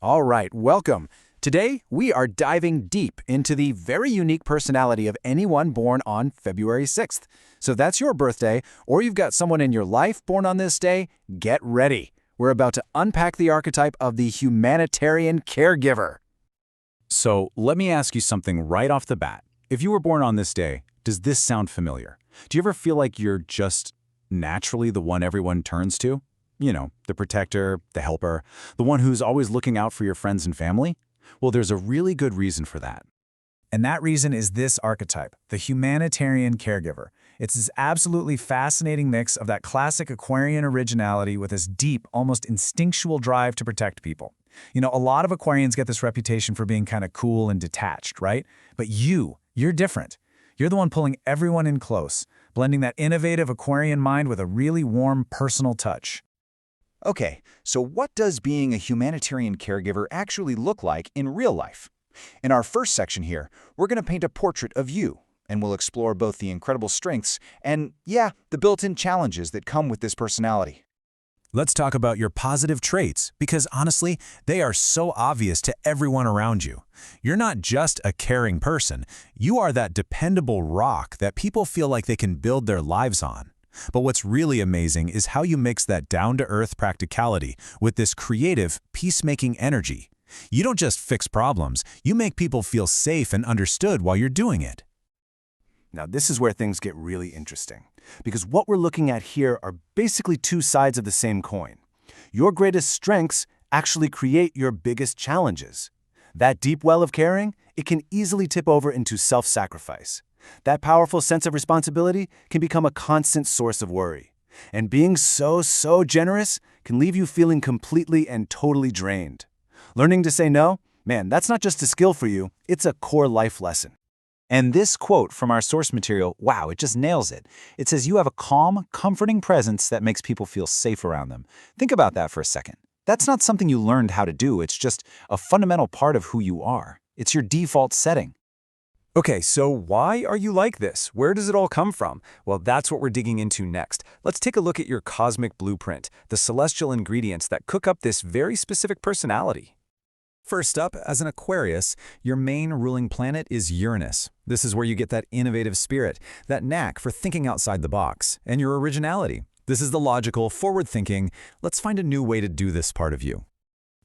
All right, welcome. Today, we are diving deep into the very unique personality of anyone born on February 6th. So if that's your birthday, or you've got someone in your life born on this day, get ready. We're about to unpack the archetype of the humanitarian caregiver. So let me ask you something right off the bat. If you were born on this day, does this sound familiar? Do you ever feel like you're just naturally the one everyone turns to? You know, the protector, the helper, the one who's always looking out for your friends and family? Well, there's a really good reason for that. And that reason is this archetype, the humanitarian caregiver. It's this absolutely fascinating mix of that classic Aquarian originality with this deep, almost instinctual drive to protect people. You know, a lot of Aquarians get this reputation for being kind of cool and detached, right? But you're different. You're the one pulling everyone in close, blending that innovative Aquarian mind with a really warm, personal touch. Okay, so what does being a humanitarian caregiver actually look like in real life? In our first section here, we're going to paint a portrait of you, and we'll explore both the incredible strengths and, the built-in challenges that come with this personality. Let's talk about your positive traits, because honestly, they are so obvious to everyone around you. You're not just a caring person, you are that dependable rock that people feel like they can build their lives on. But what's really amazing is how you mix that down-to-earth practicality with this creative, peacemaking energy. You don't just fix problems, you make people feel safe and understood while you're doing it. Now, this is where things get really interesting, because what we're looking at here are basically two sides of the same coin. Your greatest strengths actually create your biggest challenges. That deep well of caring, it can easily tip over into self-sacrifice. That powerful sense of responsibility can become a constant source of worry. And being so generous can leave you feeling completely and totally drained. Learning to say no, man, that's not just a skill for you, it's a core life lesson. And this quote from our source material, wow, it just nails it. It says you have a calm, comforting presence that makes people feel safe around them. Think about that for a second. That's not something you learned how to do, it's just a fundamental part of who you are. It's your default setting. Okay, so why are you like this? Where does it all come from? Well, that's what we're digging into next. Let's take a look at your cosmic blueprint, the celestial ingredients that cook up this very specific personality. First up, as an Aquarius, your main ruling planet is Uranus. This is where you get that innovative spirit, that knack for thinking outside the box, and your originality. This is the logical, forward-thinking, let's find a new way to do this part of you.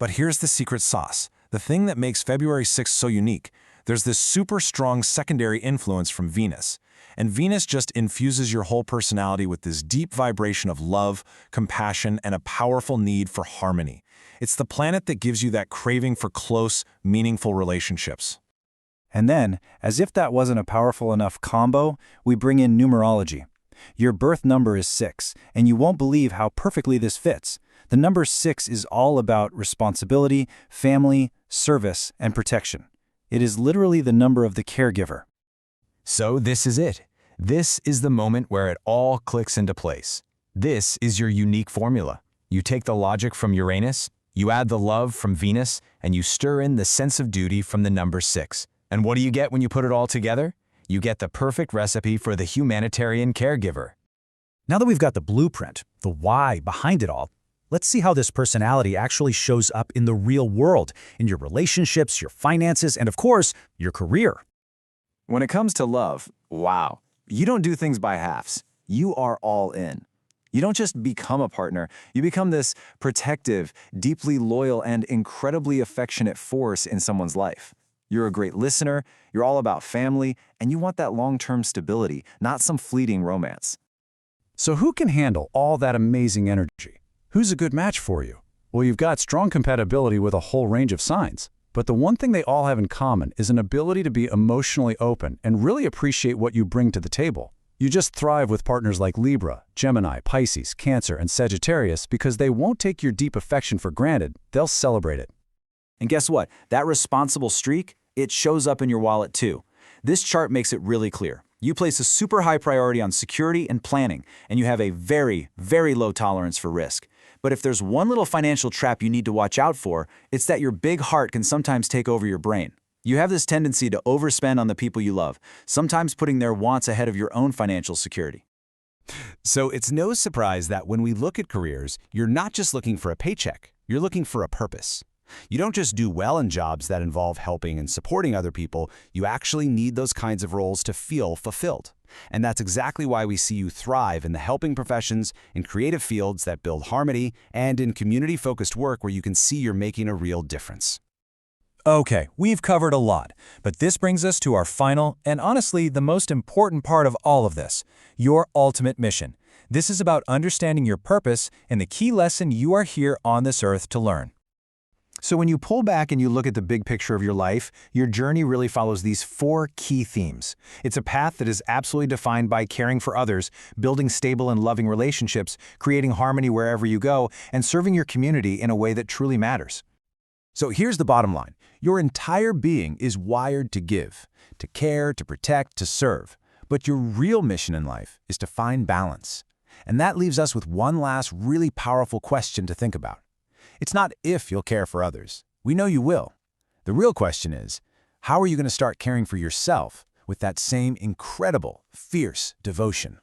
But here's the secret sauce, the thing that makes February 6th so unique. There's this super strong secondary influence from Venus. And Venus just infuses your whole personality with this deep vibration of love, compassion, and a powerful need for harmony. It's the planet that gives you that craving for close, meaningful relationships. And then, as if that wasn't a powerful enough combo, we bring in numerology. Your birth number is 6, and you won't believe how perfectly this fits. The number 6 is all about responsibility, family, service, and protection. It is literally the number of the caregiver. So this is it. This is the moment where it all clicks into place. This is your unique formula. You take the logic from Uranus, you add the love from Venus, and you stir in the sense of duty from the number 6. And what do you get when you put it all together? You get the perfect recipe for the humanitarian caregiver. Now that we've got the blueprint, the why behind it all, let's see how this personality actually shows up in the real world, in your relationships, your finances, and of course, your career. When it comes to love, wow, you don't do things by halves. You are all in. You don't just become a partner, you become this protective, deeply loyal, and incredibly affectionate force in someone's life. You're a great listener, you're all about family, and you want that long-term stability, not some fleeting romance. So who can handle all that amazing energy? Who's a good match for you? Well, you've got strong compatibility with a whole range of signs. But the one thing they all have in common is an ability to be emotionally open and really appreciate what you bring to the table. You just thrive with partners like Libra, Gemini, Pisces, Cancer, and Sagittarius because they won't take your deep affection for granted, they'll celebrate it. And guess what? That responsible streak, it shows up in your wallet too. This chart makes it really clear. You place a super high priority on security and planning, and you have a very low tolerance for risk. But if there's one little financial trap you need to watch out for, it's that your big heart can sometimes take over your brain. You have this tendency to overspend on the people you love, sometimes putting their wants ahead of your own financial security. So it's no surprise that when we look at careers, you're not just looking for a paycheck, you're looking for a purpose. You don't just do well in jobs that involve helping and supporting other people, you actually need those kinds of roles to feel fulfilled. And that's exactly why we see you thrive in the helping professions, in creative fields that build harmony, and in community-focused work where you can see you're making a real difference. Okay, we've covered a lot, but this brings us to our final and honestly the most important part of all of this, your ultimate mission. This is about understanding your purpose and the key lesson you are here on this earth to learn. So when you pull back and you look at the big picture of your life, your journey really follows these 4 key themes. It's a path that is absolutely defined by caring for others, building stable and loving relationships, creating harmony wherever you go, and serving your community in a way that truly matters. So here's the bottom line. Your entire being is wired to give, to care, to protect, to serve. But your real mission in life is to find balance. And that leaves us with one last really powerful question to think about. It's not if you'll care for others. We know you will. The real question is, how are you going to start caring for yourself with that same incredible, fierce devotion?